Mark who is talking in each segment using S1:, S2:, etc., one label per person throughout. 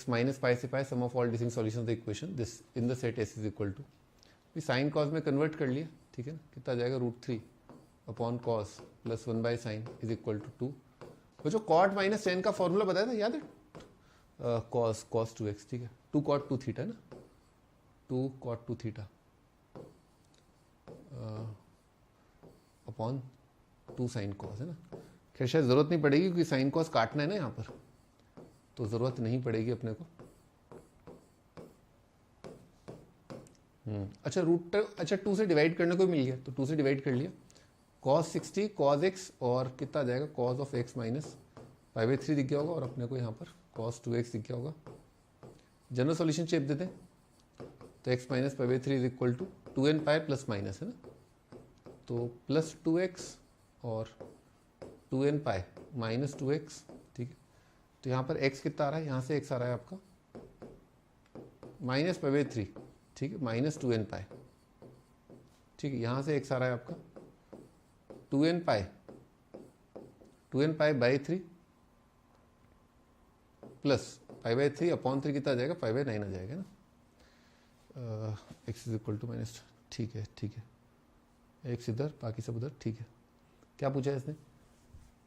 S1: x minus pi से pi sum of all distinct solutions of the equation this in the set S is equal to, भी sine cos में convert कर लिया, ठीक है ना, कितना जाएगा √3 upon cos plus 1 by sine is equal to 2। वो जो कॉट माइनस टेन का फॉर्मूला बताया था याद है, कॉस 2x, ठीक है, 2 कॉट 2 थीटा ना, 2 cot 2 theta upon 2 sine cos है ना। खैर शायद ज़रूरत नहीं पड़ेगी क्योंकि साइन कॉस काटना है ना यहाँ पर, तो ज़रूरत नहीं पड़ेगी अपने को। अच्छा अच्छा 2 से डिवाइड करने को मिल गया, तो 2 से डिवाइड कर लिया, cos 60 cos x और कितना आ जाएगा cos of x minus pi by 3 दिख गया होगा, और अपने को यहाँ पर cos 2x दिख गया होगा। जनरल सॉल्यूशन शेप देते हैं, तो x minus pi by 3 is equal to 2n pi plus minus है ना, तो प्लस 2x और 2n पाई माइनस 2x, ठीक है। तो यहाँ पर x कितना आ रहा है, यहाँ से x आ रहा है आपका माइनस पाई बाई 3, ठीक है, माइनस 2n पाई, ठीक है, यहाँ से x आ रहा है आपका 2n pi by 3 plus pi by 3 upon 3 कितना आ जाएगा, पाई बाई 9 आ जाएगा ना, x is equal to minus, ठीक है ठीक है, x इधर बाकी सब उधर, ठीक है। क्या पूछा है इसने,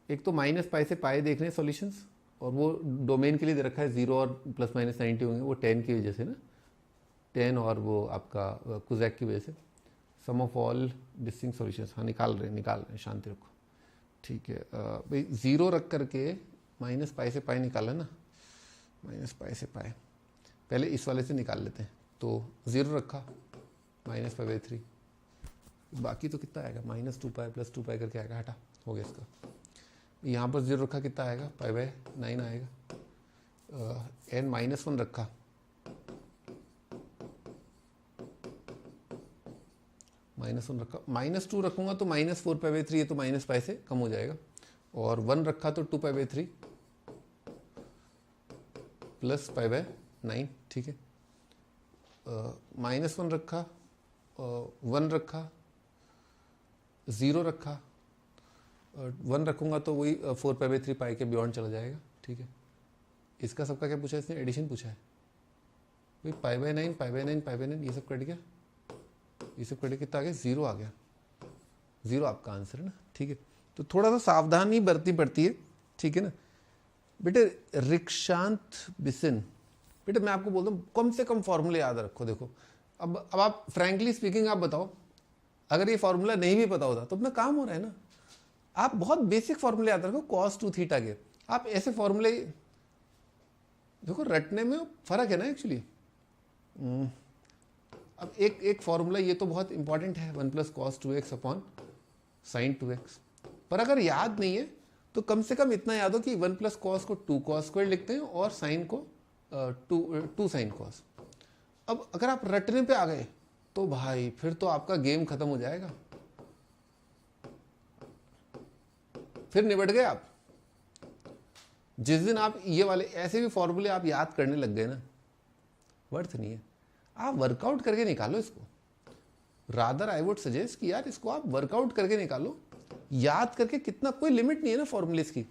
S1: एक तो माइनस पाई से पाई देख रहे हैं सॉल्यूशंस, और वो डोमेन के लिए दे रखा है 0 और प्लस माइनस 90 होंगे, वो 10 की वजह से ना, 10 और वो आपका कोज़ेक की वजह से, सम ऑफ ऑल डिस्टिंक्ट सॉल्यूशंस, हाँ निकाल रहे हैं, शांति रखो, ठीक है। भाई 0 रख करके माइनस पाई से पाई निकाला ना, माइनस पाई से पाई, पहले इस वाले से निकाल लेते हैं, तो 0 रखा माइनस पाई बाई 3, बाकी तो कितना आएगा माइनस 2 पाई प्लस 2 पाई करके आएगा, हटा हो गया इसका। यहाँ पर 0 रखा कितना आएगा, पाई बाई 9 आएगा, n माइनस 1 रखा, माइनस 1 रखा, माइनस 2 रखूंगा तो माइनस 4 पाई बाई 3, ये तो माइनस पाई से कम हो जाएगा, और 1 रखा तो 2 पाई बाई 3 प्लस पाई बाई 9, ठीक है। माइनस 1 रखा, 1 रखा, 0 रखा, 1 रखूंगा तो वही 4 पाई बाई 3 पाई के बियॉन्ड चला जाएगा, ठीक है। इसका सबका क्या पूछा है इसने, एडिशन पूछा है, भाई pi by 9 pi by 9 pi by 9 ये सब कट गया, ये सब कट कितना आ गया, 0 आ गया, 0 आपका आंसर है ना, ठीक है। तो थोड़ा सा सावधानी बरतनी पड़ती है, ठीक है ना बेटे। रिक्षांत बिसिन, बेटे मैं आपको बोलता हूँ कम से कम फॉर्मूले याद रखो। देखो अब आप फ्रैंकली स्पीकिंग आप बताओ, अगर ये फॉर्मूला नहीं भी पता होता तो अपना काम हो रहा है ना। आप बहुत बेसिक फॉर्मूले याद रखो cos 2 थीटा के, आप ऐसे फॉर्मूले देखो रटने में फर्क है ना एक्चुअली। अब एक फॉर्मूला ये तो बहुत इंपॉर्टेंट है, 1 plus cos 2x upon sine 2x, पर अगर याद नहीं है तो कम से कम इतना याद हो कि 1 प्लस कॉस को 2 कॉस स्क्वायर लिखते हैं और साइन को 2 साइन कॉस। अब अगर आप रटने पे आ गए तो भाई फिर तो आपका गेम खत्म हो जाएगा, फिर निबट गए आप। जिस दिन आप ये वाले ऐसे भी फॉर्मूले आप याद करने लग गए ना, वर्थ नहीं है, आप वर्कआउट करके निकालो इसको। रादर आई वुड सजेस्ट कि यार इसको आप वर्कआउट करके निकालो, याद करके कितना, कोई लिमिट नहीं है ना फॉर्मूलेस की,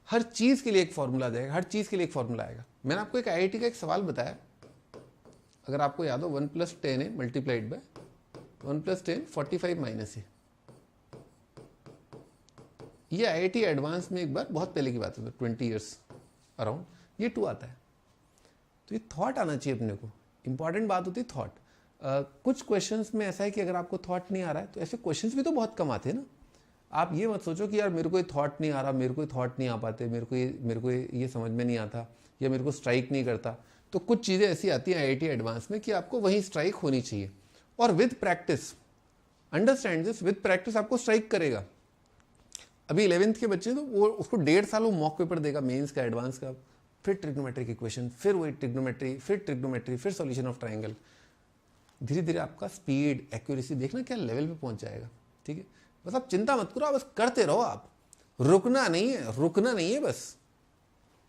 S1: हर चीज के लिए एक फॉर्मूला देगा, हर चीज के लिए एक फॉर्मूला आएगा। मैंने आपको एक IIT का एक सवाल बताया, अगर आपको याद हो 1 प्लस 10 है मल्टीप्लाइड बाय 1 प्लस 10 45 माइनस है। ये IIT एडवांस में एक बार बहुत पहले की बात है, 20 ईयर्स अराउंड, ये 2 आता है। तो ये थॉट आना चाहिए अपने को, इंपॉर्टेंट बात होती है थॉट। कुछ क्वेश्चंस में ऐसा है कि अगर आपको थॉट नहीं आ रहा है तो ऐसे क्वेश्चंस भी तो बहुत कम आते हैं ना। आप ये मत सोचो कि यार मेरे को ये थॉट नहीं आ रहा, मेरे को थॉट नहीं आ पाते, मेरे को ये समझ में नहीं आता, या मेरे को स्ट्राइक नहीं करता। तो कुछ चीज़ें ऐसी आती हैं IIT एडवांस में कि आपको वहीं स्ट्राइक होनी चाहिए, और with practice, understand this, with practice आपको स्ट्राइक करेगा। अभी 11th के बच्चे तो वो उसको 1.5 साल वो मॉक पेपर देगा मेंस का, एडवांस का, फिर ट्रिग्नोमेट्रिक इक्वेशन, फिर वही ट्रिग्नोमेट्री, फिर सॉल्यूशन ऑफ ट्राइंगल। धीरे धीरे आपका स्पीड, एक्यूरेसी देखना क्या लेवल पे पहुंच जाएगा, ठीक है। बस आप चिंता मत करो, आप बस करते रहो, आप रुकना नहीं है, रुकना नहीं है बस।